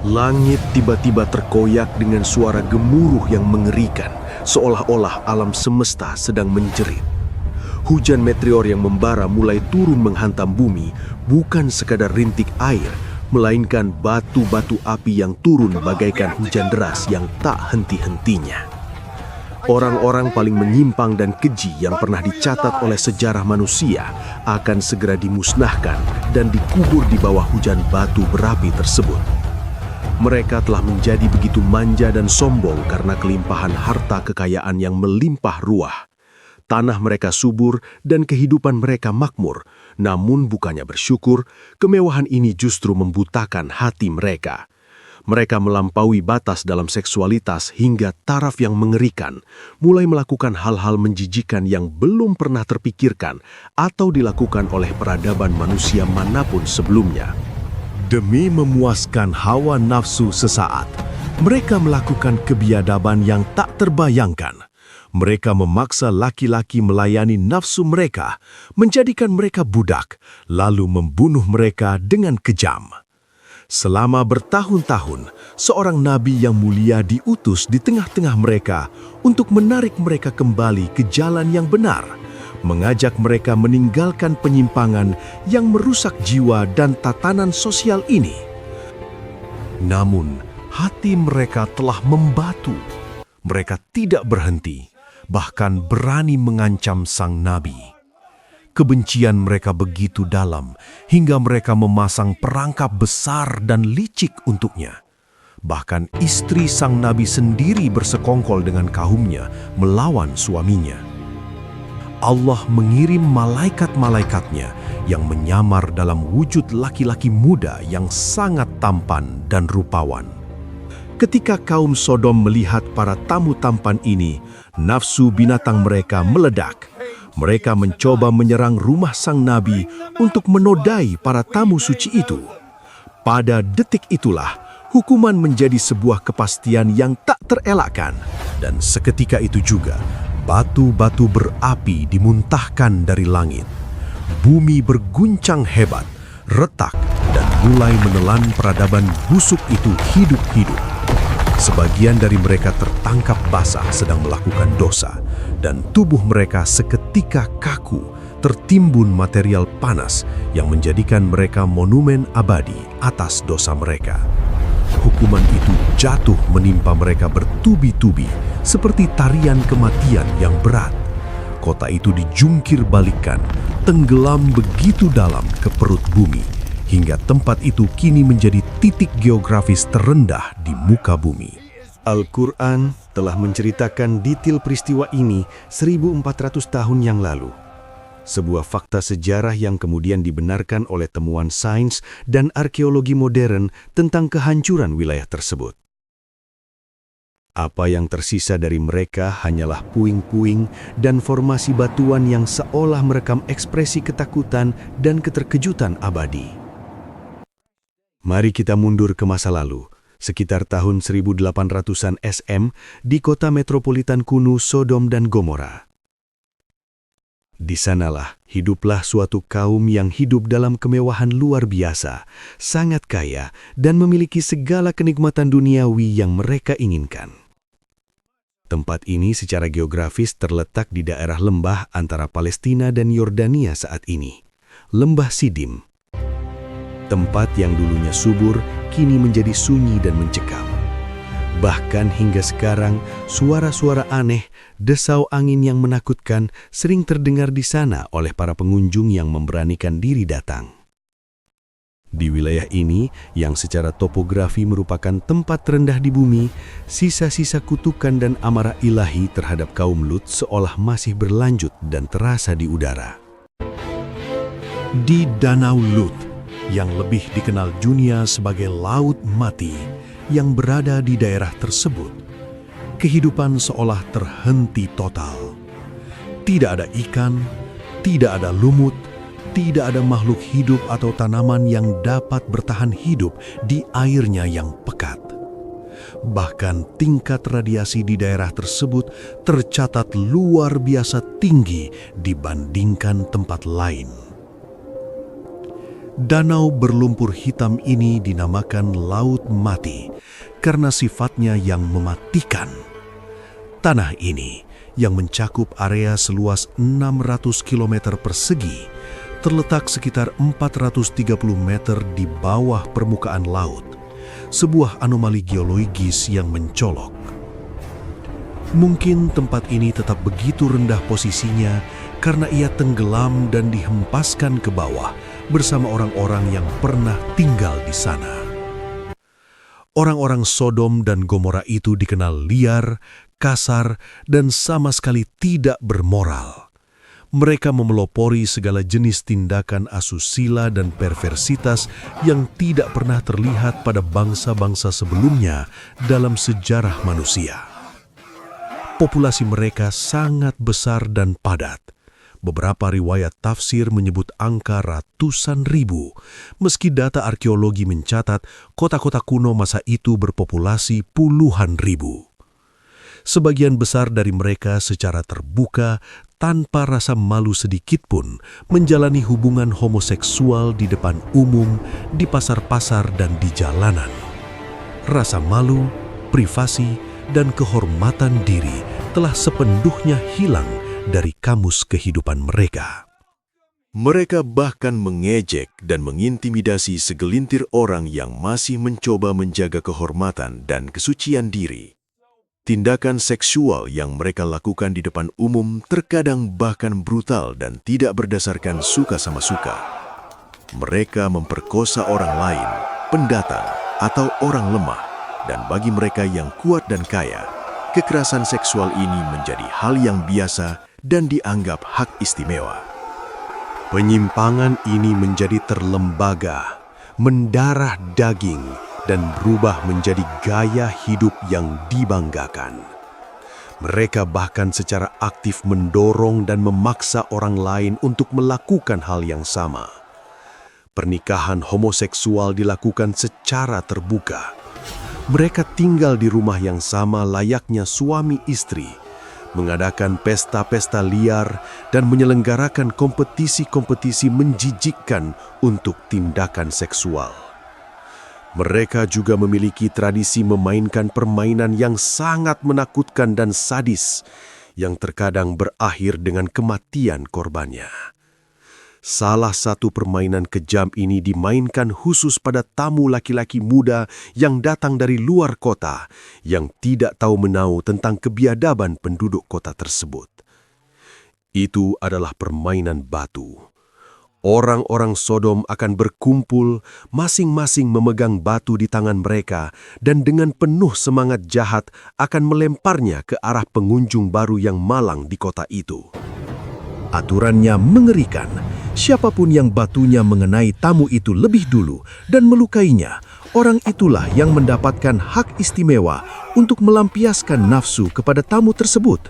Langit tiba-tiba terkoyak dengan suara gemuruh yang mengerikan, seolah-olah alam semesta sedang menjerit. Hujan meteor yang membara mulai turun menghantam bumi, bukan sekadar rintik air, melainkan batu-batu api yang turun bagaikan hujan deras yang tak henti-hentinya. Orang-orang paling menyimpang dan keji yang pernah dicatat oleh sejarah manusia akan segera dimusnahkan dan dikubur di bawah hujan batu berapi tersebut. Mereka telah menjadi begitu manja dan sombong karena kelimpahan harta kekayaan yang melimpah ruah. Tanah mereka subur dan kehidupan mereka makmur, namun bukannya bersyukur, kemewahan ini justru membutakan hati mereka. Mereka melampaui batas dalam seksualitas hingga taraf yang mengerikan, mulai melakukan hal-hal menjijikan yang belum pernah terpikirkan atau dilakukan oleh peradaban manusia manapun sebelumnya. Demi memuaskan hawa nafsu sesaat, mereka melakukan kebiadaban yang tak terbayangkan. Mereka memaksa laki-laki melayani nafsu mereka, menjadikan mereka budak, lalu membunuh mereka dengan kejam. Selama bertahun-tahun, seorang nabi yang mulia diutus di tengah-tengah mereka untuk menarik mereka kembali ke jalan yang benar, mengajak mereka meninggalkan penyimpangan yang merusak jiwa dan tatanan sosial ini. Namun, hati mereka telah membatu. Mereka tidak berhenti, bahkan berani mengancam sang nabi. Kebencian mereka begitu dalam, hingga mereka memasang perangkap besar dan licik untuknya. Bahkan istri sang nabi sendiri bersekongkol dengan kaumnya melawan suaminya. Allah mengirim malaikat-malaikatnya yang menyamar dalam wujud laki-laki muda yang sangat tampan dan rupawan. Ketika kaum Sodom melihat para tamu tampan ini, nafsu binatang mereka meledak. Mereka mencoba menyerang rumah sang nabi untuk menodai para tamu suci itu. Pada detik itulah, hukuman menjadi sebuah kepastian yang tak terelakkan. Dan seketika itu juga, batu-batu berapi dimuntahkan dari langit. Bumi berguncang hebat, retak, dan mulai menelan peradaban busuk itu hidup-hidup. Sebagian dari mereka tertangkap basah sedang melakukan dosa, dan tubuh mereka seketika kaku, tertimbun material panas yang menjadikan mereka monumen abadi atas dosa mereka. Hukuman itu jatuh menimpa mereka bertubi-tubi, seperti tarian kematian yang berat. Kota itu dijungkir balikkan, tenggelam begitu dalam ke perut bumi, hingga tempat itu kini menjadi titik geografis terendah di muka bumi. Al-Quran telah menceritakan detail peristiwa ini 1400 tahun yang lalu. Sebuah fakta sejarah yang kemudian dibenarkan oleh temuan sains dan arkeologi modern tentang kehancuran wilayah tersebut. Apa yang tersisa dari mereka hanyalah puing-puing dan formasi batuan yang seolah merekam ekspresi ketakutan dan keterkejutan abadi. Mari kita mundur ke masa lalu, sekitar tahun 1800-an SM di kota metropolitan kuno Sodom dan Gomora. Di sanalah hiduplah suatu kaum yang hidup dalam kemewahan luar biasa, sangat kaya, dan memiliki segala kenikmatan duniawi yang mereka inginkan. Tempat ini secara geografis terletak di daerah lembah antara Palestina dan Yordania saat ini, Lembah Sidim. Tempat yang dulunya subur, kini menjadi sunyi dan mencekam. Bahkan hingga sekarang, suara-suara aneh, desau angin yang menakutkan sering terdengar di sana oleh para pengunjung yang memberanikan diri datang. Di wilayah ini, yang secara topografi merupakan tempat terendah di bumi, sisa-sisa kutukan dan amarah ilahi terhadap kaum Lut seolah masih berlanjut dan terasa di udara. Di Danau Lut, yang lebih dikenal dunia sebagai Laut Mati, yang berada di daerah tersebut, kehidupan seolah terhenti total. Tidak ada ikan, tidak ada lumut, tidak ada makhluk hidup atau tanaman yang dapat bertahan hidup di airnya yang pekat. Bahkan tingkat radiasi di daerah tersebut tercatat luar biasa tinggi dibandingkan tempat lain. Danau berlumpur hitam ini dinamakan Laut Mati karena sifatnya yang mematikan. Tanah ini yang mencakup area seluas 600 km persegi terletak sekitar 430 meter di bawah permukaan laut, sebuah anomali geologis yang mencolok. Mungkin tempat ini tetap begitu rendah posisinya karena ia tenggelam dan dihempaskan ke bawah bersama orang-orang yang pernah tinggal di sana. Orang-orang Sodom dan Gomora itu dikenal liar, kasar, dan sama sekali tidak bermoral. Mereka memelopori segala jenis tindakan asusila dan perversitas yang tidak pernah terlihat pada bangsa-bangsa sebelumnya dalam sejarah manusia. Populasi mereka sangat besar dan padat. Beberapa riwayat tafsir menyebut angka ratusan ribu, meski data arkeologi mencatat kota-kota kuno masa itu berpopulasi puluhan ribu. Sebagian besar dari mereka secara terbuka, tanpa rasa malu sedikit pun, menjalani hubungan homoseksual di depan umum, di pasar-pasar dan di jalanan. Rasa malu, privasi, dan kehormatan diri telah sepenuhnya hilang dari kamus kehidupan mereka. Mereka bahkan mengejek dan mengintimidasi segelintir orang yang masih mencoba menjaga kehormatan dan kesucian diri. Tindakan seksual yang mereka lakukan di depan umum terkadang bahkan brutal dan tidak berdasarkan suka sama suka. Mereka memperkosa orang lain, pendatang, atau orang lemah, dan bagi mereka yang kuat dan kaya, kekerasan seksual ini menjadi hal yang biasa dan dianggap hak istimewa. Penyimpangan ini menjadi terlembaga, mendarah daging, dan berubah menjadi gaya hidup yang dibanggakan. Mereka bahkan secara aktif mendorong dan memaksa orang lain untuk melakukan hal yang sama. Pernikahan homoseksual dilakukan secara terbuka. Mereka tinggal di rumah yang sama layaknya suami istri, mengadakan pesta-pesta liar, dan menyelenggarakan kompetisi-kompetisi menjijikkan untuk tindakan seksual. Mereka juga memiliki tradisi memainkan permainan yang sangat menakutkan dan sadis, yang terkadang berakhir dengan kematian korbannya. Salah satu permainan kejam ini dimainkan khusus pada tamu laki-laki muda yang datang dari luar kota, yang tidak tahu menau tentang kebiadaban penduduk kota tersebut. Itu adalah permainan batu. Orang-orang Sodom akan berkumpul, masing-masing memegang batu di tangan mereka, dan dengan penuh semangat jahat akan melemparnya ke arah pengunjung baru yang malang di kota itu. Aturannya mengerikan. Siapapun yang batunya mengenai tamu itu lebih dulu dan melukainya, orang itulah yang mendapatkan hak istimewa untuk melampiaskan nafsu kepada tamu tersebut.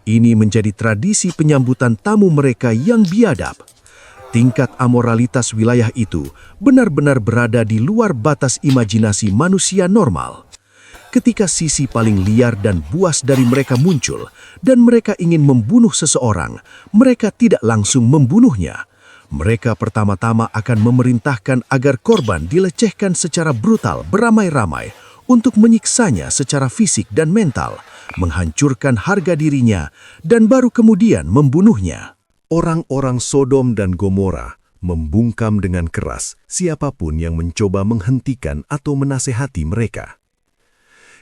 Ini menjadi tradisi penyambutan tamu mereka yang biadab. Tingkat amoralitas wilayah itu benar-benar berada di luar batas imajinasi manusia normal. Ketika sisi paling liar dan buas dari mereka muncul dan mereka ingin membunuh seseorang, mereka tidak langsung membunuhnya. Mereka pertama-tama akan memerintahkan agar korban dilecehkan secara brutal beramai-ramai untuk menyiksanya secara fisik dan mental, menghancurkan harga dirinya, dan baru kemudian membunuhnya. Orang-orang Sodom dan Gomora membungkam dengan keras siapapun yang mencoba menghentikan atau menasehati mereka.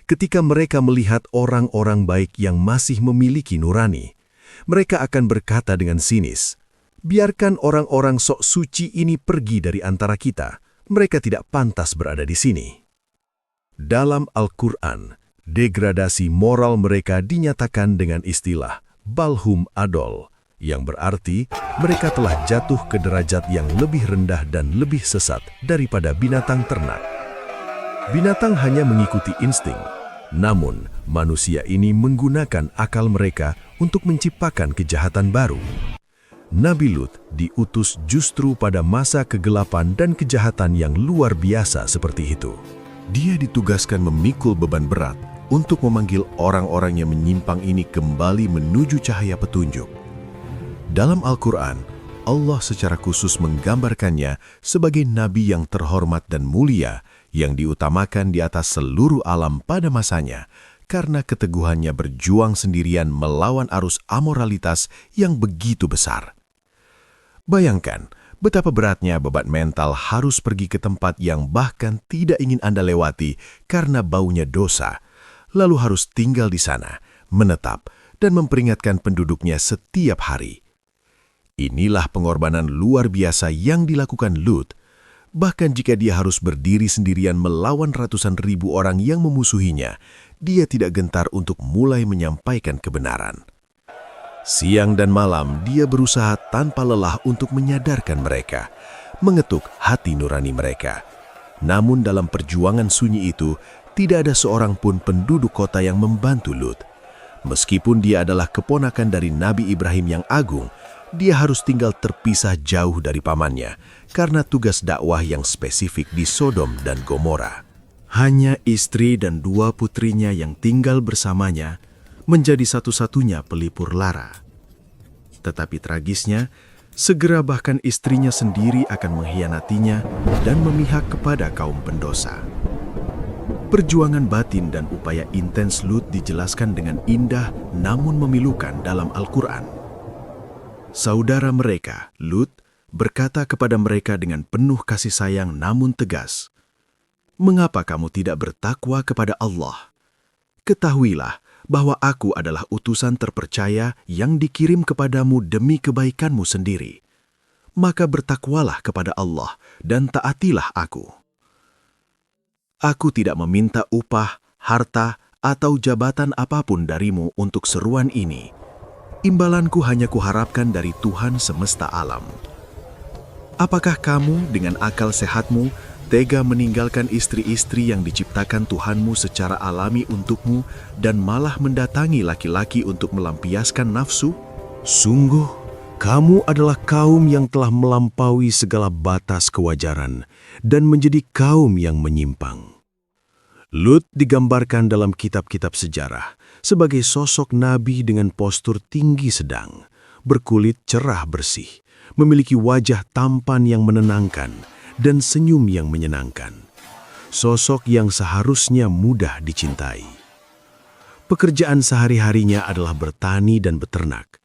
Ketika mereka melihat orang-orang baik yang masih memiliki nurani, mereka akan berkata dengan sinis, "Biarkan orang-orang sok suci ini pergi dari antara kita, mereka tidak pantas berada di sini." Dalam Al-Quran, degradasi moral mereka dinyatakan dengan istilah Balhum Adol, yang berarti mereka telah jatuh ke derajat yang lebih rendah dan lebih sesat daripada binatang ternak. Binatang hanya mengikuti insting, namun manusia ini menggunakan akal mereka untuk menciptakan kejahatan baru. Nabi Lut diutus justru pada masa kegelapan dan kejahatan yang luar biasa seperti itu. Dia ditugaskan memikul beban berat untuk memanggil orang-orang yang menyimpang ini kembali menuju cahaya petunjuk. Dalam Al-Quran, Allah secara khusus menggambarkannya sebagai nabi yang terhormat dan mulia yang diutamakan di atas seluruh alam pada masanya karena keteguhannya berjuang sendirian melawan arus amoralitas yang begitu besar. Bayangkan betapa beratnya beban mental harus pergi ke tempat yang bahkan tidak ingin Anda lewati karena baunya dosa, lalu harus tinggal di sana, menetap, dan memperingatkan penduduknya setiap hari. Inilah pengorbanan luar biasa yang dilakukan Lut, bahkan jika dia harus berdiri sendirian melawan ratusan ribu orang yang memusuhinya, dia tidak gentar untuk mulai menyampaikan kebenaran. Siang dan malam dia berusaha tanpa lelah untuk menyadarkan mereka, mengetuk hati nurani mereka. Namun dalam perjuangan sunyi itu, tidak ada seorang pun penduduk kota yang membantu Lut. Meskipun dia adalah keponakan dari Nabi Ibrahim yang agung, dia harus tinggal terpisah jauh dari pamannya karena tugas dakwah yang spesifik di Sodom dan Gomora. Hanya istri dan 2 putrinya yang tinggal bersamanya menjadi satu-satunya pelipur lara. Tetapi tragisnya, segera bahkan istrinya sendiri akan mengkhianatinya dan memihak kepada kaum pendosa. Perjuangan batin dan upaya intens Lut dijelaskan dengan indah namun memilukan dalam Al-Quran. Saudara mereka, Lut, berkata kepada mereka dengan penuh kasih sayang namun tegas, "Mengapa kamu tidak bertakwa kepada Allah? Ketahuilah bahwa aku adalah utusan terpercaya yang dikirim kepadamu demi kebaikanmu sendiri. Maka bertakwalah kepada Allah dan taatilah aku. Aku tidak meminta upah, harta, atau jabatan apapun darimu untuk seruan ini. Imbalanku hanya kuharapkan dari Tuhan semesta alam. Apakah kamu dengan akal sehatmu tega meninggalkan istri-istri yang diciptakan Tuhanmu secara alami untukmu dan malah mendatangi laki-laki untuk melampiaskan nafsu? Sungguh, kamu adalah kaum yang telah melampaui segala batas kewajaran dan menjadi kaum yang menyimpang." Lut digambarkan dalam kitab-kitab sejarah sebagai sosok nabi dengan postur tinggi sedang, berkulit cerah bersih, memiliki wajah tampan yang menenangkan, dan senyum yang menyenangkan. Sosok yang seharusnya mudah dicintai. Pekerjaan sehari-harinya adalah bertani dan beternak.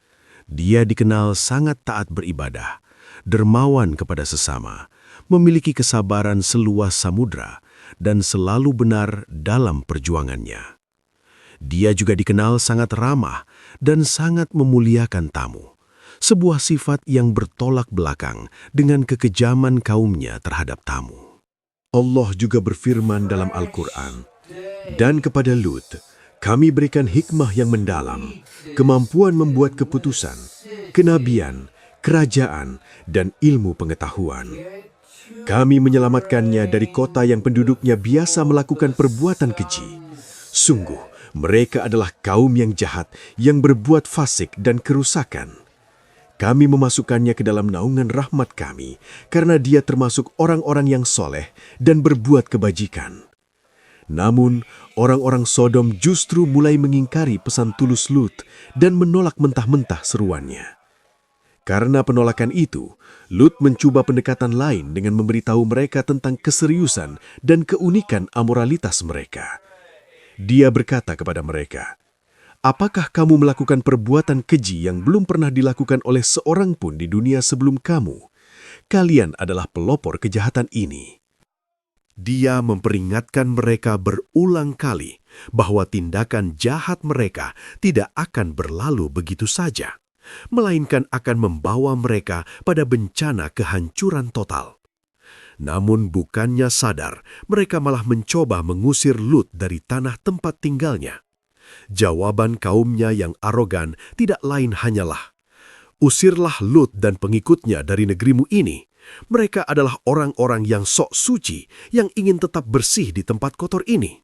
Dia dikenal sangat taat beribadah, dermawan kepada sesama, memiliki kesabaran seluas samudra, dan selalu benar dalam perjuangannya. Dia juga dikenal sangat ramah dan sangat memuliakan tamu, sebuah sifat yang bertolak belakang dengan kekejaman kaumnya terhadap tamu. Allah juga berfirman dalam Al-Quran, "Dan kepada Lut, kami berikan hikmah yang mendalam, kemampuan membuat keputusan, kenabian, kerajaan, dan ilmu pengetahuan. Kami menyelamatkannya dari kota yang penduduknya biasa melakukan perbuatan keji. Sungguh, mereka adalah kaum yang jahat, yang berbuat fasik dan kerusakan. Kami memasukkannya ke dalam naungan rahmat kami, karena dia termasuk orang-orang yang soleh dan berbuat kebajikan." Namun, orang-orang Sodom justru mulai mengingkari pesan tulus Lut dan menolak mentah-mentah seruannya. Karena penolakan itu, Lut mencoba pendekatan lain dengan memberitahu mereka tentang keseriusan dan keunikan amoralitas mereka. Dia berkata kepada mereka, "Apakah kamu melakukan perbuatan keji yang belum pernah dilakukan oleh seorang pun di dunia sebelum kamu? Kalian adalah pelopor kejahatan ini." Dia memperingatkan mereka berulang kali bahwa tindakan jahat mereka tidak akan berlalu begitu saja, melainkan akan membawa mereka pada bencana kehancuran total. Namun bukannya sadar, mereka malah mencoba mengusir Lut dari tanah tempat tinggalnya. Jawaban kaumnya yang arogan tidak lain hanyalah, "Usirlah Lut dan pengikutnya dari negerimu ini. Mereka adalah orang-orang yang sok suci, yang ingin tetap bersih di tempat kotor ini."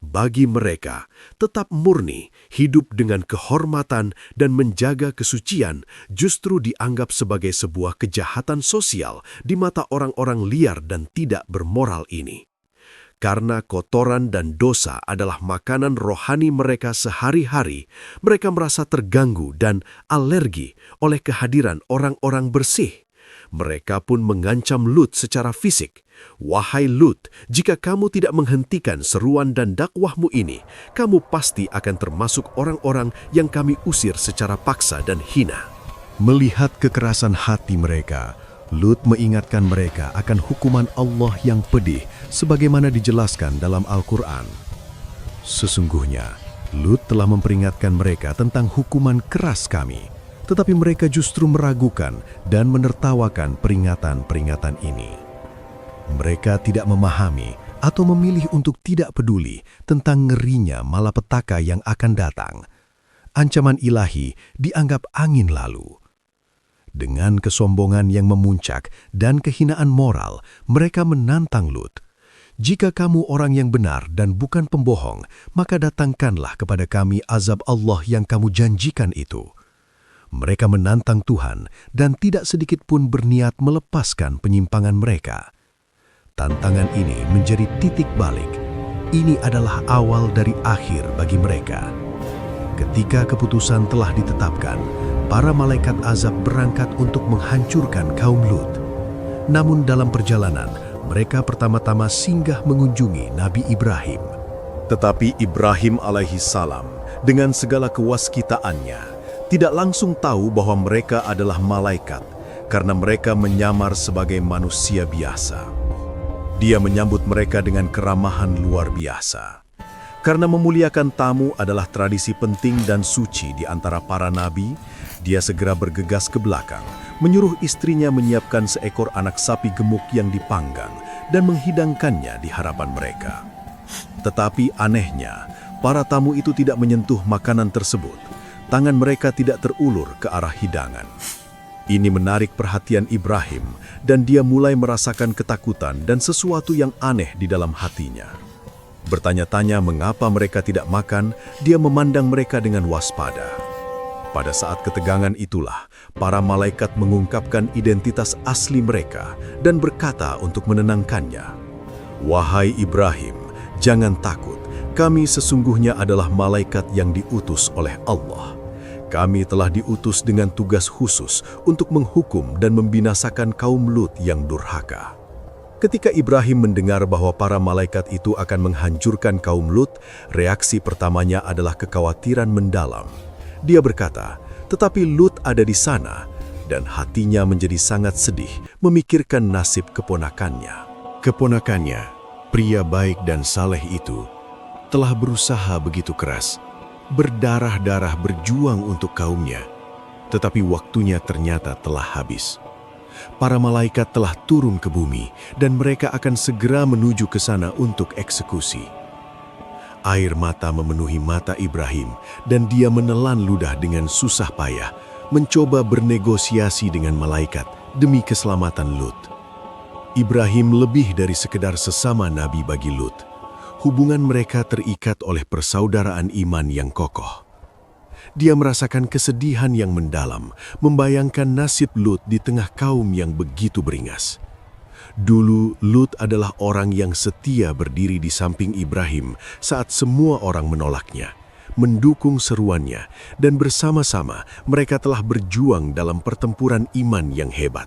Bagi mereka, tetap murni, hidup dengan kehormatan dan menjaga kesucian justru dianggap sebagai sebuah kejahatan sosial di mata orang-orang liar dan tidak bermoral ini. Karena kotoran dan dosa adalah makanan rohani mereka sehari-hari, mereka merasa terganggu dan alergi oleh kehadiran orang-orang bersih. Mereka pun mengancam Lut secara fisik. "Wahai Lut, jika kamu tidak menghentikan seruan dan dakwahmu ini, kamu pasti akan termasuk orang-orang yang kami usir secara paksa dan hina." Melihat kekerasan hati mereka, Lut mengingatkan mereka akan hukuman Allah yang pedih sebagaimana dijelaskan dalam Al-Quran. Sesungguhnya, Lut telah memperingatkan mereka tentang hukuman keras kami, tetapi mereka justru meragukan dan menertawakan peringatan-peringatan ini. Mereka tidak memahami atau memilih untuk tidak peduli tentang ngerinya malapetaka yang akan datang. Ancaman ilahi dianggap angin lalu. Dengan kesombongan yang memuncak dan kehinaan moral, mereka menantang Lut. "Jika kamu orang yang benar dan bukan pembohong, maka datangkanlah kepada kami azab Allah yang kamu janjikan itu." Mereka menantang Tuhan dan tidak sedikit pun berniat melepaskan penyimpangan mereka. Tantangan ini menjadi titik balik. Ini adalah awal dari akhir bagi mereka. Ketika keputusan telah ditetapkan, para malaikat azab berangkat untuk menghancurkan kaum Lut. Namun dalam perjalanan, mereka pertama-tama singgah mengunjungi Nabi Ibrahim. Tetapi Ibrahim alaihi salam dengan segala kewaskitaannya tidak langsung tahu bahwa mereka adalah malaikat karena mereka menyamar sebagai manusia biasa. Dia menyambut mereka dengan keramahan luar biasa. Karena memuliakan tamu adalah tradisi penting dan suci di antara para nabi, dia segera bergegas ke belakang, menyuruh istrinya menyiapkan seekor anak sapi gemuk yang dipanggang dan menghidangkannya di hadapan mereka. Tetapi anehnya, para tamu itu tidak menyentuh makanan tersebut. Tangan mereka tidak terulur ke arah hidangan. Ini menarik perhatian Ibrahim dan dia mulai merasakan ketakutan dan sesuatu yang aneh di dalam hatinya. Bertanya-tanya mengapa mereka tidak makan, dia memandang mereka dengan waspada. Pada saat ketegangan itulah, para malaikat mengungkapkan identitas asli mereka dan berkata untuk menenangkannya. "Wahai Ibrahim, jangan takut, kami sesungguhnya adalah malaikat yang diutus oleh Allah. Kami telah diutus dengan tugas khusus untuk menghukum dan membinasakan kaum Lut yang durhaka." Ketika Ibrahim mendengar bahwa para malaikat itu akan menghancurkan kaum Lut, reaksi pertamanya adalah kekhawatiran mendalam. Dia berkata, "Tetapi Lut ada di sana," dan hatinya menjadi sangat sedih memikirkan nasib keponakannya. Keponakannya, pria baik dan saleh itu, telah berusaha begitu keras, berdarah-darah berjuang untuk kaumnya, tetapi waktunya ternyata telah habis. Para malaikat telah turun ke bumi dan mereka akan segera menuju ke sana untuk eksekusi. Air mata memenuhi mata Ibrahim dan dia menelan ludah dengan susah payah, mencoba bernegosiasi dengan malaikat demi keselamatan Lut. Ibrahim lebih dari sekedar sesama nabi bagi Lut. Hubungan mereka terikat oleh persaudaraan iman yang kokoh. Dia merasakan kesedihan yang mendalam, membayangkan nasib Lut di tengah kaum yang begitu beringas. Dulu, Lut adalah orang yang setia berdiri di samping Ibrahim saat semua orang menolaknya, mendukung seruannya, dan bersama-sama mereka telah berjuang dalam pertempuran iman yang hebat.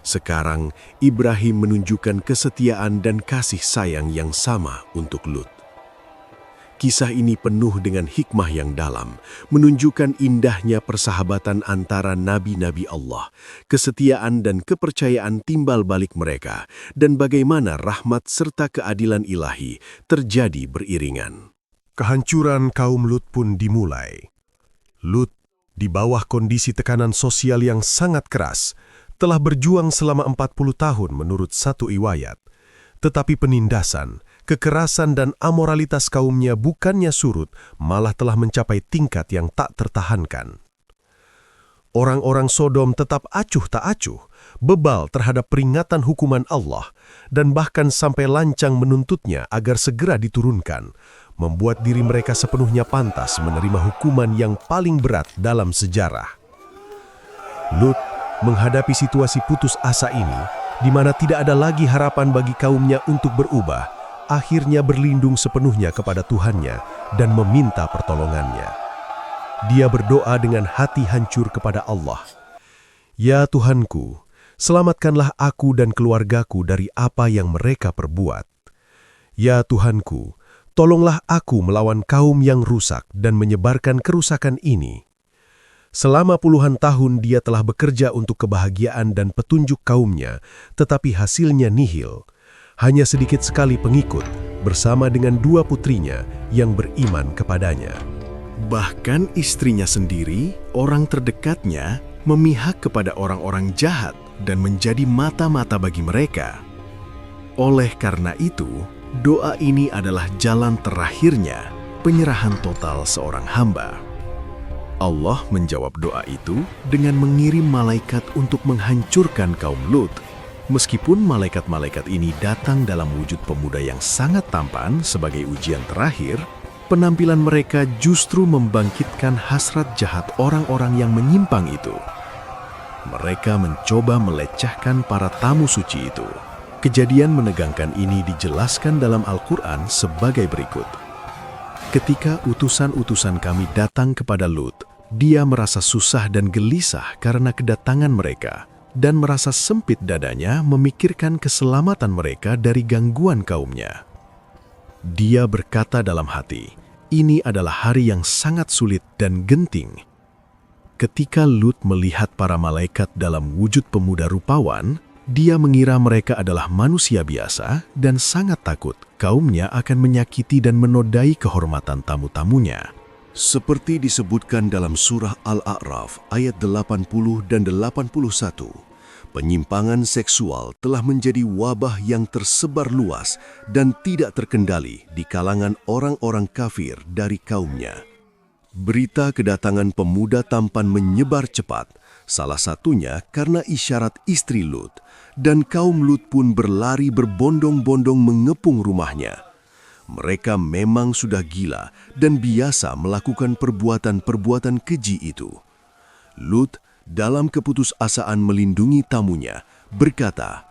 Sekarang, Ibrahim menunjukkan kesetiaan dan kasih sayang yang sama untuk Lut. Kisah ini penuh dengan hikmah yang dalam, menunjukkan indahnya persahabatan antara nabi-nabi Allah, kesetiaan dan kepercayaan timbal balik mereka, dan bagaimana rahmat serta keadilan ilahi terjadi beriringan. Kehancuran kaum Lut pun dimulai. Lut, di bawah kondisi tekanan sosial yang sangat keras, telah berjuang selama 40 tahun menurut satu riwayat. Tetapi penindasan, kekerasan dan amoralitas kaumnya bukannya surut, malah telah mencapai tingkat yang tak tertahankan. Orang-orang Sodom tetap acuh tak acuh, bebal terhadap peringatan hukuman Allah, dan bahkan sampai lancang menuntutnya agar segera diturunkan, membuat diri mereka sepenuhnya pantas menerima hukuman yang paling berat dalam sejarah. Lut menghadapi situasi putus asa ini, di mana tidak ada lagi harapan bagi kaumnya untuk berubah, akhirnya berlindung sepenuhnya kepada Tuhannya dan meminta pertolongannya. Dia berdoa dengan hati hancur kepada Allah. Ya Tuhanku, selamatkanlah aku dan keluargaku dari apa yang mereka perbuat. Ya Tuhanku, tolonglah aku melawan kaum yang rusak dan menyebarkan kerusakan ini. Selama puluhan tahun dia telah bekerja untuk kebahagiaan dan petunjuk kaumnya, tetapi hasilnya nihil. Hanya sedikit sekali pengikut, bersama dengan 2 putrinya yang beriman kepadanya. Bahkan istrinya sendiri, orang terdekatnya, memihak kepada orang-orang jahat dan menjadi mata-mata bagi mereka. Oleh karena itu, doa ini adalah jalan terakhirnya penyerahan total seorang hamba. Allah menjawab doa itu dengan mengirim malaikat untuk menghancurkan kaum Lut. Meskipun malaikat-malaikat ini datang dalam wujud pemuda yang sangat tampan sebagai ujian terakhir, penampilan mereka justru membangkitkan hasrat jahat orang-orang yang menyimpang itu. Mereka mencoba melecehkan para tamu suci itu. Kejadian menegangkan ini dijelaskan dalam Al-Quran sebagai berikut. Ketika utusan-utusan kami datang kepada Lut, dia merasa susah dan gelisah karena kedatangan mereka, dan merasa sempit dadanya memikirkan keselamatan mereka dari gangguan kaumnya. Dia berkata dalam hati, ini adalah hari yang sangat sulit dan genting. Ketika Lut melihat para malaikat dalam wujud pemuda rupawan, dia mengira mereka adalah manusia biasa dan sangat takut kaumnya akan menyakiti dan menodai kehormatan tamu-tamunya. Seperti disebutkan dalam surah Al-A'raf ayat 80 dan 81, penyimpangan seksual telah menjadi wabah yang tersebar luas dan tidak terkendali di kalangan orang-orang kafir dari kaumnya. Berita kedatangan pemuda tampan menyebar cepat, salah satunya karena isyarat istri Lut, dan kaum Lut pun berlari berbondong-bondong mengepung rumahnya. Mereka memang sudah gila dan biasa melakukan perbuatan-perbuatan keji itu. Lut dalam keputusasaan melindungi tamunya berkata,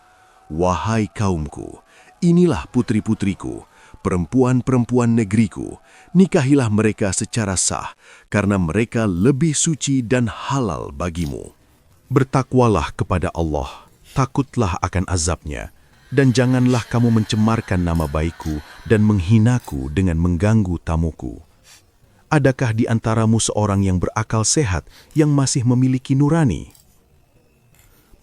"Wahai kaumku, inilah putri-putriku, perempuan-perempuan negeriku, nikahilah mereka secara sah, karena mereka lebih suci dan halal bagimu. Bertakwalah kepada Allah, takutlah akan azabnya, dan janganlah kamu mencemarkan nama baikku dan menghinaku dengan mengganggu tamuku. Adakah di antaramu seorang yang berakal sehat yang masih memiliki nurani?"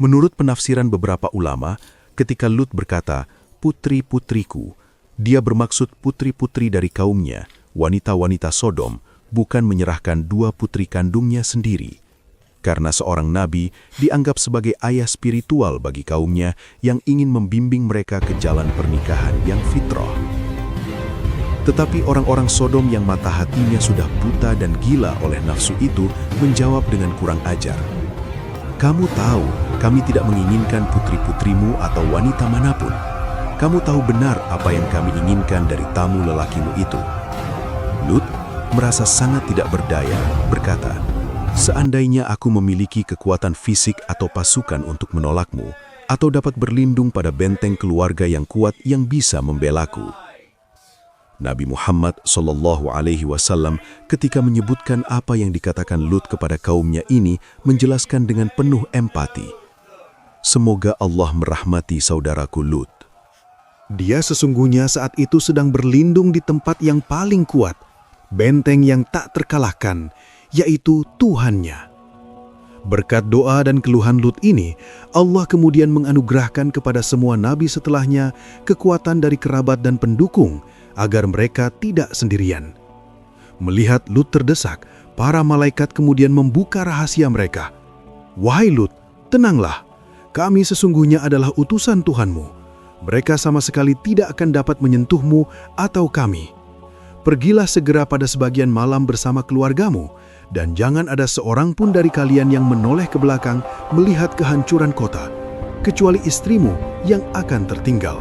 Menurut penafsiran beberapa ulama, ketika Lut berkata, "Putri-putriku," dia bermaksud putri-putri dari kaumnya, wanita-wanita Sodom, bukan menyerahkan 2 putri kandungnya sendiri. Karena seorang nabi dianggap sebagai ayah spiritual bagi kaumnya yang ingin membimbing mereka ke jalan pernikahan yang fitrah. Tetapi orang-orang Sodom yang mata hatinya sudah buta dan gila oleh nafsu itu menjawab dengan kurang ajar, "Kamu tahu kami tidak menginginkan putri-putrimu atau wanita manapun. Kamu tahu benar apa yang kami inginkan dari tamu lelakimu itu." Lut merasa sangat tidak berdaya, berkata, "Seandainya aku memiliki kekuatan fisik atau pasukan untuk menolakmu, atau dapat berlindung pada benteng keluarga yang kuat yang bisa membelaku." Nabi Muhammad SAW ketika menyebutkan apa yang dikatakan Lut kepada kaumnya ini menjelaskan dengan penuh empati, "Semoga Allah merahmati saudaraku Lut. Dia sesungguhnya saat itu sedang berlindung di tempat yang paling kuat, benteng yang tak terkalahkan, yaitu Tuhannya." Berkat doa dan keluhan Lut ini, Allah kemudian menganugerahkan kepada semua nabi setelahnya kekuatan dari kerabat dan pendukung agar mereka tidak sendirian. Melihat Lut terdesak, para malaikat kemudian membuka rahasia mereka. "Wahai Lut, tenanglah, kami sesungguhnya adalah utusan Tuhanmu. Mereka sama sekali tidak akan dapat menyentuhmu atau kami. Pergilah segera pada sebagian malam bersama keluargamu, dan jangan ada seorang pun dari kalian yang menoleh ke belakang melihat kehancuran kota, kecuali istrimu yang akan tertinggal.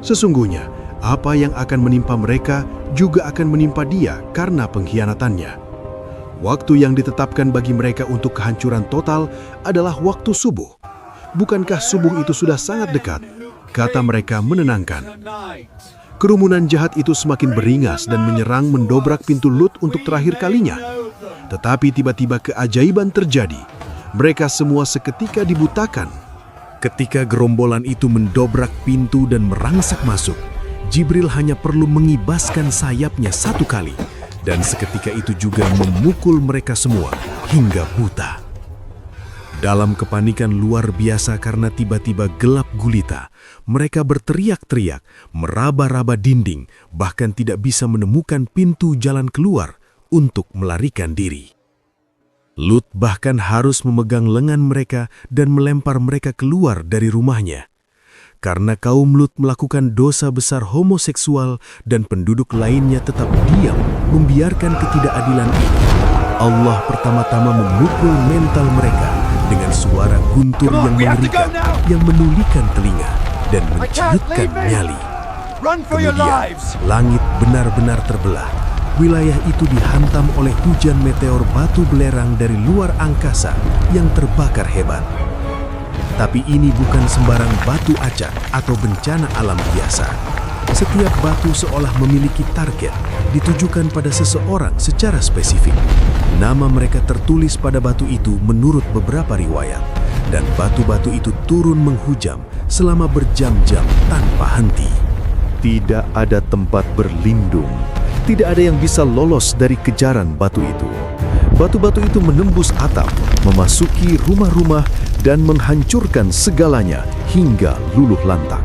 Sesungguhnya, apa yang akan menimpa mereka juga akan menimpa dia karena pengkhianatannya. Waktu yang ditetapkan bagi mereka untuk kehancuran total adalah waktu subuh. Bukankah subuh itu sudah sangat dekat?" Kata mereka menenangkan. Kerumunan jahat itu semakin beringas dan menyerang mendobrak pintu Lut untuk terakhir kalinya. Tetapi tiba-tiba keajaiban terjadi. Mereka semua seketika dibutakan. Ketika gerombolan itu mendobrak pintu dan merangsek masuk, Jibril hanya perlu mengibaskan sayapnya satu kali. Dan seketika itu juga memukul mereka semua hingga buta. Dalam kepanikan luar biasa karena tiba-tiba gelap gulita, mereka berteriak-teriak, meraba-raba dinding, bahkan tidak bisa menemukan pintu jalan keluar untuk melarikan diri. Lut bahkan harus memegang lengan mereka dan melempar mereka keluar dari rumahnya. Karena kaum Lut melakukan dosa besar homoseksual dan penduduk lainnya tetap diam membiarkan ketidakadilan ini, Allah pertama-tama memukul mental mereka dengan suara guntur yang mengerikan, yang menulikan telinga dan menciutkan nyali. Kemudian, langit benar-benar terbelah. Wilayah itu dihantam oleh hujan meteor batu belerang dari luar angkasa yang terbakar hebat. Tapi ini bukan sembarang batu acak atau bencana alam biasa. Setiap batu seolah memiliki target, ditujukan pada seseorang secara spesifik. Nama mereka tertulis pada batu itu menurut beberapa riwayat, dan batu-batu itu turun menghujam selama berjam-jam tanpa henti. Tidak ada tempat berlindung, tidak ada yang bisa lolos dari kejaran batu itu. Batu-batu itu menembus atap, memasuki rumah-rumah, dan menghancurkan segalanya hingga luluh lantak.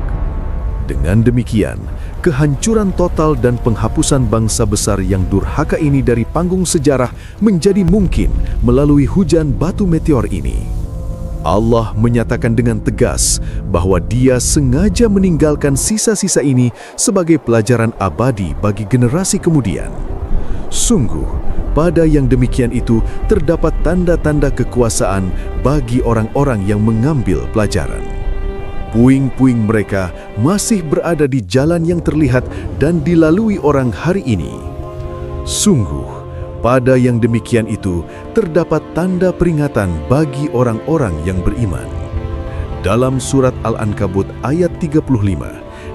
Dengan demikian, kehancuran total dan penghapusan bangsa besar yang durhaka ini dari panggung sejarah menjadi mungkin melalui hujan batu meteor ini. Allah menyatakan dengan tegas bahwa Dia sengaja meninggalkan sisa-sisa ini sebagai pelajaran abadi bagi generasi kemudian. Sungguh, pada yang demikian itu terdapat tanda-tanda kekuasaan bagi orang-orang yang mengambil pelajaran. Puing-puing mereka masih berada di jalan yang terlihat dan dilalui orang hari ini. Sungguh, pada yang demikian itu terdapat tanda peringatan bagi orang-orang yang beriman. Dalam surat Al-Ankabut ayat 35,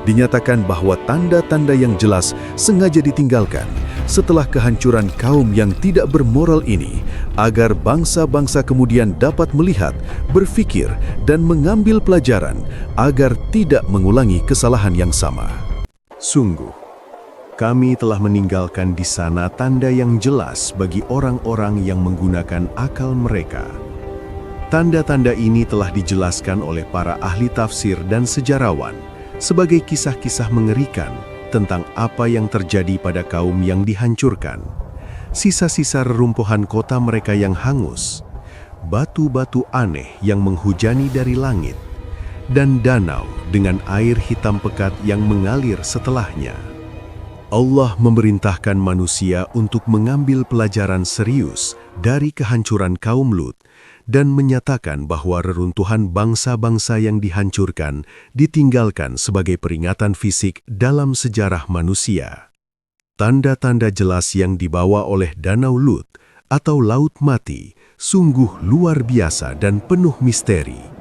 dinyatakan bahwa tanda-tanda yang jelas sengaja ditinggalkan setelah kehancuran kaum yang tidak bermoral ini, agar bangsa-bangsa kemudian dapat melihat, berfikir, dan mengambil pelajaran agar tidak mengulangi kesalahan yang sama. Sungguh, kami telah meninggalkan di sana tanda yang jelas bagi orang-orang yang menggunakan akal mereka. Tanda-tanda ini telah dijelaskan oleh para ahli tafsir dan sejarawan sebagai kisah-kisah mengerikan tentang apa yang terjadi pada kaum yang dihancurkan. Sisa-sisa reruntuhan kota mereka yang hangus, batu-batu aneh yang menghujani dari langit, dan danau dengan air hitam pekat yang mengalir setelahnya. Allah memerintahkan manusia untuk mengambil pelajaran serius dari kehancuran kaum Lut dan menyatakan bahwa reruntuhan bangsa-bangsa yang dihancurkan ditinggalkan sebagai peringatan fisik dalam sejarah manusia. Tanda-tanda jelas yang dibawa oleh Danau Lut atau Laut Mati sungguh luar biasa dan penuh misteri.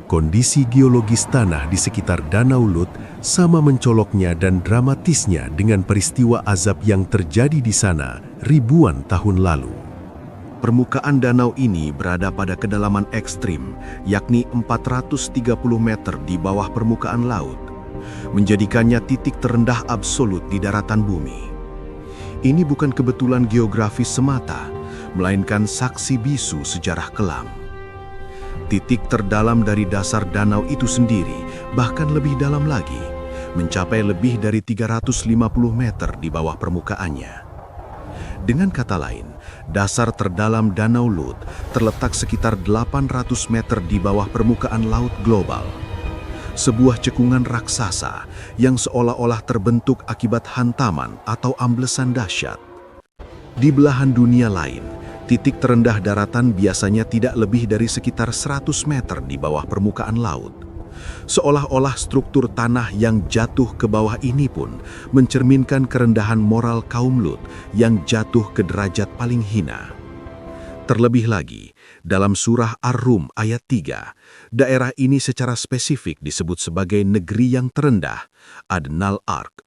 Kondisi geologis tanah di sekitar Danau Lut sama mencoloknya dan dramatisnya dengan peristiwa azab yang terjadi di sana ribuan tahun lalu. Permukaan danau ini berada pada kedalaman ekstrim, yakni 430 meter di bawah permukaan laut, menjadikannya titik terendah absolut di daratan bumi. Ini bukan kebetulan geografis semata, melainkan saksi bisu sejarah kelam. Titik terdalam dari dasar danau itu sendiri bahkan lebih dalam lagi, mencapai lebih dari 350 meter di bawah permukaannya. Dengan kata lain, dasar terdalam Danau Lut terletak sekitar 800 meter di bawah permukaan laut global. Sebuah cekungan raksasa yang seolah-olah terbentuk akibat hantaman atau amblesan dahsyat. Di belahan dunia lain, titik terendah daratan biasanya tidak lebih dari sekitar 100 meter di bawah permukaan laut. Seolah-olah struktur tanah yang jatuh ke bawah ini pun mencerminkan kerendahan moral kaum Lut yang jatuh ke derajat paling hina. Terlebih lagi, dalam surah Ar-Rum ayat 3, daerah ini secara spesifik disebut sebagai negeri yang terendah, Adnal Ark,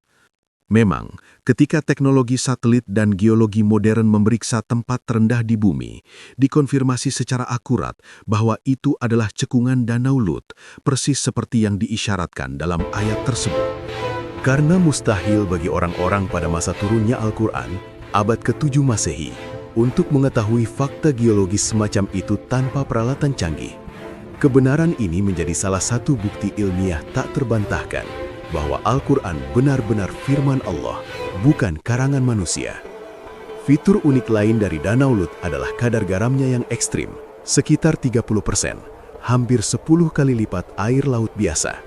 Memang, ketika teknologi satelit dan geologi modern memeriksa tempat terendah di bumi, dikonfirmasi secara akurat bahwa itu adalah cekungan Danau Lut, persis seperti yang diisyaratkan dalam ayat tersebut. Karena mustahil bagi orang-orang pada masa turunnya Al-Quran, abad ke-7 Masehi, untuk mengetahui fakta geologis semacam itu tanpa peralatan canggih. Kebenaran ini menjadi salah satu bukti ilmiah tak terbantahkan bahwa Al-Quran benar-benar firman Allah, bukan karangan manusia. Fitur unik lain dari Danau Lut adalah kadar garamnya yang ekstrim, sekitar 30%, hampir 10 kali lipat air laut biasa.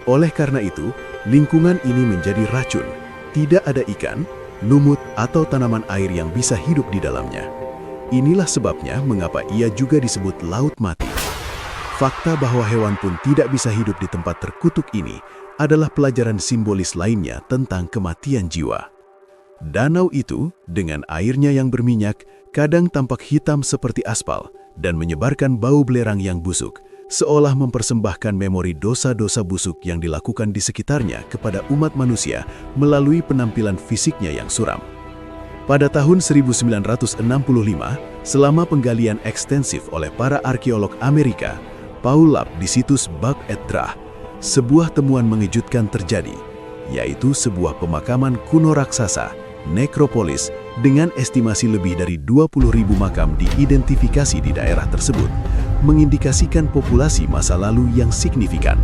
Oleh karena itu, lingkungan ini menjadi racun. Tidak ada ikan, lumut, atau tanaman air yang bisa hidup di dalamnya. Inilah sebabnya mengapa ia juga disebut Laut Mati. Fakta bahwa hewan pun tidak bisa hidup di tempat terkutuk ini adalah pelajaran simbolis lainnya tentang kematian jiwa. Danau itu, dengan airnya yang berminyak, kadang tampak hitam seperti aspal dan menyebarkan bau belerang yang busuk, seolah mempersembahkan memori dosa-dosa busuk yang dilakukan di sekitarnya kepada umat manusia melalui penampilan fisiknya yang suram. Pada tahun 1965, selama penggalian ekstensif oleh para arkeolog Amerika, Paul Lapp di situs Bab et-Drah, sebuah temuan mengejutkan terjadi, yaitu sebuah pemakaman kuno raksasa, nekropolis, dengan estimasi lebih dari 20.000 makam diidentifikasi di daerah tersebut, mengindikasikan populasi masa lalu yang signifikan.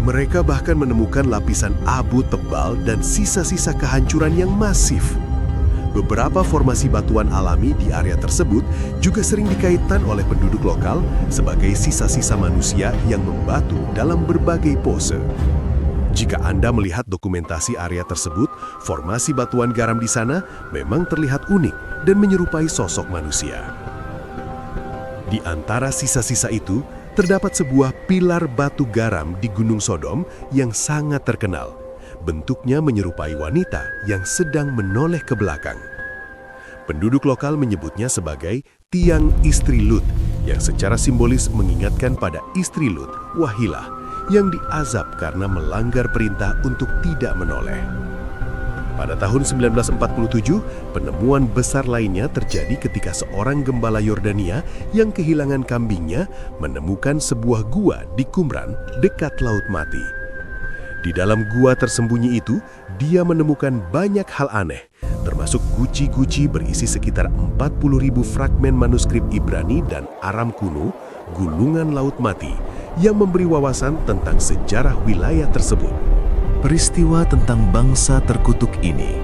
Mereka bahkan menemukan lapisan abu tebal dan sisa-sisa kehancuran yang masif. Beberapa formasi batuan alami di area tersebut juga sering dikaitkan oleh penduduk lokal sebagai sisa-sisa manusia yang membatu dalam berbagai pose. Jika Anda melihat dokumentasi area tersebut, formasi batuan garam di sana memang terlihat unik dan menyerupai sosok manusia. Di antara sisa-sisa itu, terdapat sebuah pilar batu garam di Gunung Sodom yang sangat terkenal. Bentuknya menyerupai wanita yang sedang menoleh ke belakang. Penduduk lokal menyebutnya sebagai tiang istri Lut, yang secara simbolis mengingatkan pada istri Lut, Wahilah, yang diazab karena melanggar perintah untuk tidak menoleh. Pada tahun 1947, penemuan besar lainnya terjadi ketika seorang gembala Yordania yang kehilangan kambingnya menemukan sebuah gua di Qumran dekat Laut Mati. Di dalam gua tersembunyi itu, dia menemukan banyak hal aneh, termasuk guci-guci berisi sekitar 40.000 fragmen manuskrip Ibrani dan Aram kuno, gulungan Laut Mati, yang memberi wawasan tentang sejarah wilayah tersebut. Peristiwa tentang bangsa terkutuk ini,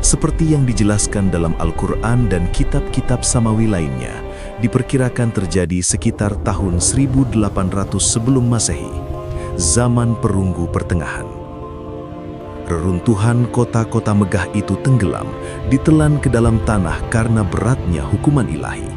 seperti yang dijelaskan dalam Al-Quran dan kitab-kitab samawi lainnya, diperkirakan terjadi sekitar tahun 1800 sebelum Masehi, zaman perunggu pertengahan. Reruntuhan kota-kota megah itu tenggelam, ditelan ke dalam tanah karena beratnya hukuman ilahi.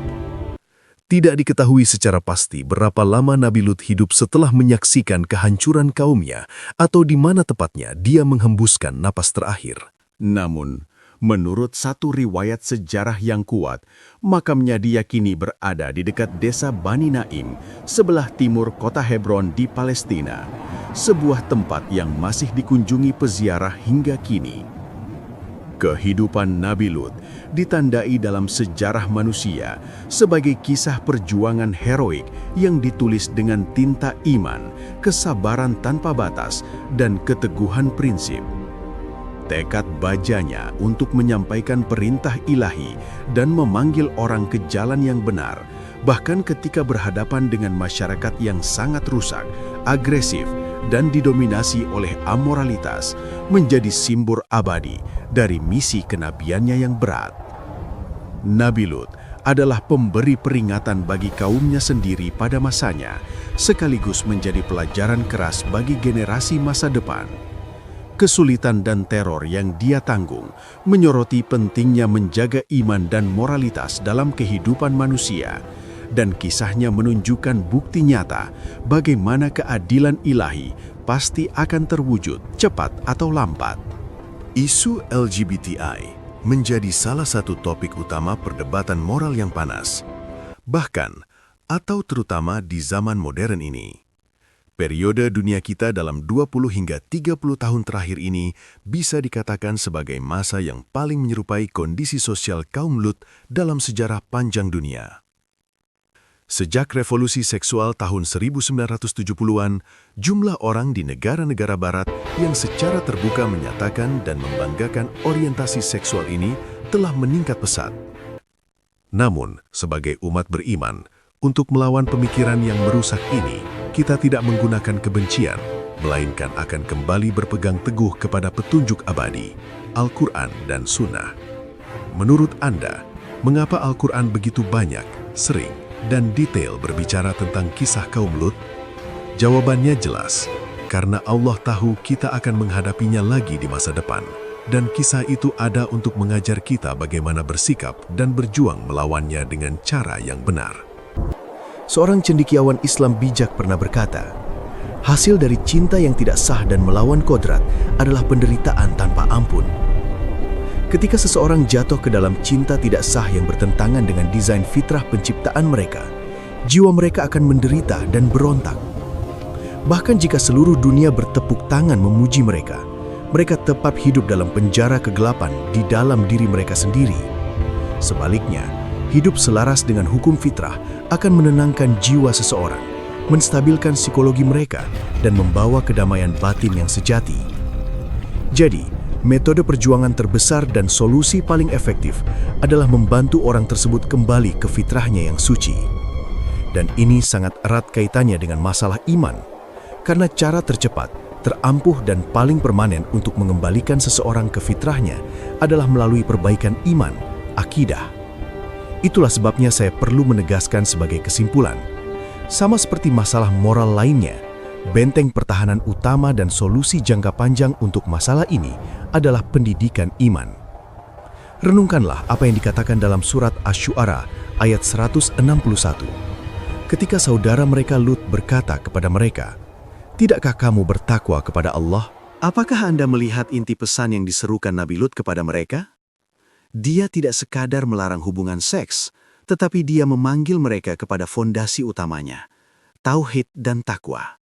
Tidak diketahui secara pasti berapa lama Nabi Lut hidup setelah menyaksikan kehancuran kaumnya atau di mana tepatnya dia menghembuskan napas terakhir. Namun, menurut satu riwayat sejarah yang kuat, makamnya diyakini berada di dekat desa Bani Naim, sebelah timur kota Hebron di Palestina, sebuah tempat yang masih dikunjungi peziarah hingga kini. Kehidupan Nabi Lut ditandai dalam sejarah manusia sebagai kisah perjuangan heroik yang ditulis dengan tinta iman, kesabaran tanpa batas, dan keteguhan prinsip. Tekad bajanya untuk menyampaikan perintah ilahi dan memanggil orang ke jalan yang benar, bahkan ketika berhadapan dengan masyarakat yang sangat rusak, agresif, dan didominasi oleh amoralitas, menjadi simbol abadi dari misi kenabiannya yang berat. Nabi Lut adalah pemberi peringatan bagi kaumnya sendiri pada masanya, sekaligus menjadi pelajaran keras bagi generasi masa depan. Kesulitan dan teror yang dia tanggung menyoroti pentingnya menjaga iman dan moralitas dalam kehidupan manusia, dan kisahnya menunjukkan bukti nyata bagaimana keadilan ilahi pasti akan terwujud cepat atau lambat. Isu LGBTI menjadi salah satu topik utama perdebatan moral yang panas, bahkan atau terutama di zaman modern ini. Periode dunia kita dalam 20 hingga 30 tahun terakhir ini bisa dikatakan sebagai masa yang paling menyerupai kondisi sosial kaum Lut dalam sejarah panjang dunia. Sejak revolusi seksual tahun 1970-an, jumlah orang di negara-negara barat yang secara terbuka menyatakan dan membanggakan orientasi seksual ini telah meningkat pesat. Namun, sebagai umat beriman, untuk melawan pemikiran yang merusak ini, kita tidak menggunakan kebencian, melainkan akan kembali berpegang teguh kepada petunjuk abadi, Al-Quran dan Sunnah. Menurut Anda, mengapa Al-Quran begitu banyak, sering, dan detail berbicara tentang kisah kaum Lut? Jawabannya jelas, karena Allah tahu kita akan menghadapinya lagi di masa depan, dan kisah itu ada untuk mengajar kita bagaimana bersikap dan berjuang melawannya dengan cara yang benar. Seorang cendekiawan Islam bijak pernah berkata, hasil dari cinta yang tidak sah dan melawan kodrat adalah penderitaan tanpa ampun. Ketika seseorang jatuh ke dalam cinta tidak sah yang bertentangan dengan desain fitrah penciptaan mereka, jiwa mereka akan menderita dan berontak. Bahkan jika seluruh dunia bertepuk tangan memuji mereka, mereka tetap hidup dalam penjara kegelapan di dalam diri mereka sendiri. Sebaliknya, hidup selaras dengan hukum fitrah akan menenangkan jiwa seseorang, menstabilkan psikologi mereka, dan membawa kedamaian batin yang sejati. Jadi, metode perjuangan terbesar dan solusi paling efektif adalah membantu orang tersebut kembali ke fitrahnya yang suci. Dan ini sangat erat kaitannya dengan masalah iman, karena cara tercepat, terampuh dan paling permanen untuk mengembalikan seseorang ke fitrahnya adalah melalui perbaikan iman, akidah. Itulah sebabnya saya perlu menegaskan sebagai kesimpulan, sama seperti masalah moral lainnya, benteng pertahanan utama dan solusi jangka panjang untuk masalah ini adalah pendidikan iman. Renungkanlah apa yang dikatakan dalam surat Asy-Syu'ara ayat 161. Ketika saudara mereka Lut berkata kepada mereka, "Tidakkah kamu bertakwa kepada Allah?" Apakah Anda melihat inti pesan yang diserukan Nabi Lut kepada mereka? Dia tidak sekadar melarang hubungan seks, tetapi dia memanggil mereka kepada fondasi utamanya, tauhid dan takwa.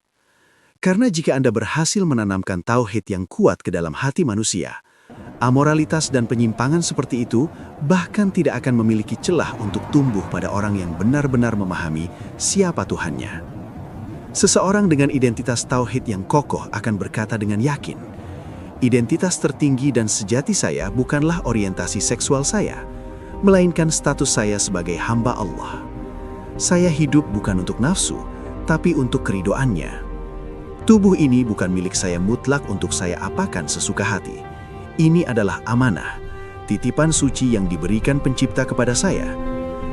Karena jika Anda berhasil menanamkan tauhid yang kuat ke dalam hati manusia, amoralitas dan penyimpangan seperti itu bahkan tidak akan memiliki celah untuk tumbuh pada orang yang benar-benar memahami siapa Tuhannya. Seseorang dengan identitas tauhid yang kokoh akan berkata dengan yakin, identitas tertinggi dan sejati saya bukanlah orientasi seksual saya, melainkan status saya sebagai hamba Allah. Saya hidup bukan untuk nafsu, tapi untuk keridoannya. Tubuh ini bukan milik saya mutlak untuk saya apakan sesuka hati. Ini adalah amanah, titipan suci yang diberikan pencipta kepada saya.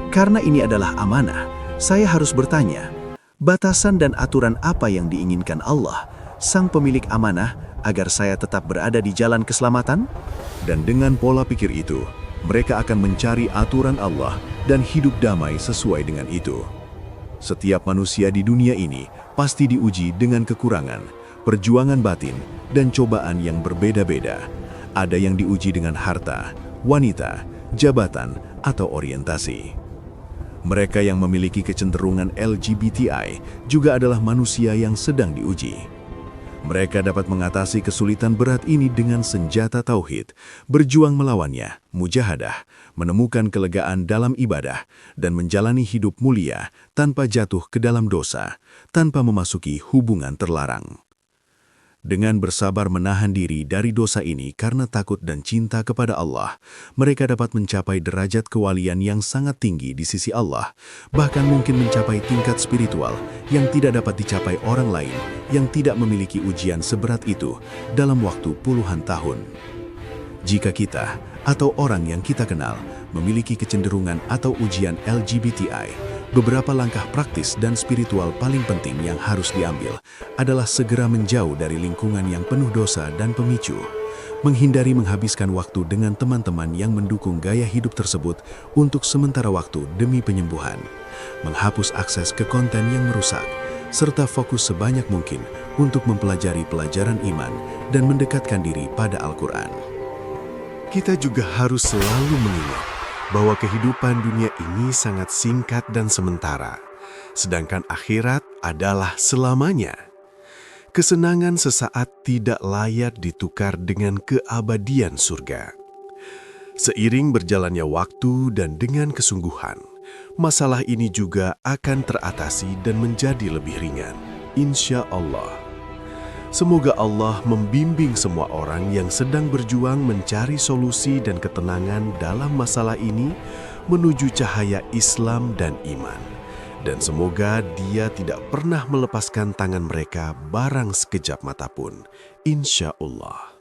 Karena ini adalah amanah, saya harus bertanya, batasan dan aturan apa yang diinginkan Allah, sang pemilik amanah, agar saya tetap berada di jalan keselamatan? Dan dengan pola pikir itu, mereka akan mencari aturan Allah dan hidup damai sesuai dengan itu. Setiap manusia di dunia ini pasti diuji dengan kekurangan, perjuangan batin, dan cobaan yang berbeda-beda. Ada yang diuji dengan harta, wanita, jabatan, atau orientasi. Mereka yang memiliki kecenderungan LGBTI juga adalah manusia yang sedang diuji. Mereka dapat mengatasi kesulitan berat ini dengan senjata tauhid, berjuang melawannya, mujahadah, menemukan kelegaan dalam ibadah, dan menjalani hidup mulia tanpa jatuh ke dalam dosa, tanpa memasuki hubungan terlarang. Dengan bersabar menahan diri dari dosa ini karena takut dan cinta kepada Allah, mereka dapat mencapai derajat kewalian yang sangat tinggi di sisi Allah, bahkan mungkin mencapai tingkat spiritual yang tidak dapat dicapai orang lain yang tidak memiliki ujian seberat itu dalam waktu puluhan tahun. Jika kita atau orang yang kita kenal memiliki kecenderungan atau ujian LGBTI, beberapa langkah praktis dan spiritual paling penting yang harus diambil adalah segera menjauh dari lingkungan yang penuh dosa dan pemicu, menghindari menghabiskan waktu dengan teman-teman yang mendukung gaya hidup tersebut untuk sementara waktu demi penyembuhan, menghapus akses ke konten yang merusak, serta fokus sebanyak mungkin untuk mempelajari pelajaran iman dan mendekatkan diri pada Al-Quran. Kita juga harus selalu mengingat bahwa kehidupan dunia ini sangat singkat dan sementara, sedangkan akhirat adalah selamanya. Kesenangan sesaat tidak layak ditukar dengan keabadian surga. Seiring berjalannya waktu dan dengan kesungguhan, masalah ini juga akan teratasi dan menjadi lebih ringan, insya Allah. Semoga Allah membimbing semua orang yang sedang berjuang mencari solusi dan ketenangan dalam masalah ini menuju cahaya Islam dan iman. Dan semoga Dia tidak pernah melepaskan tangan mereka barang sekejap mata pun, insya Allah.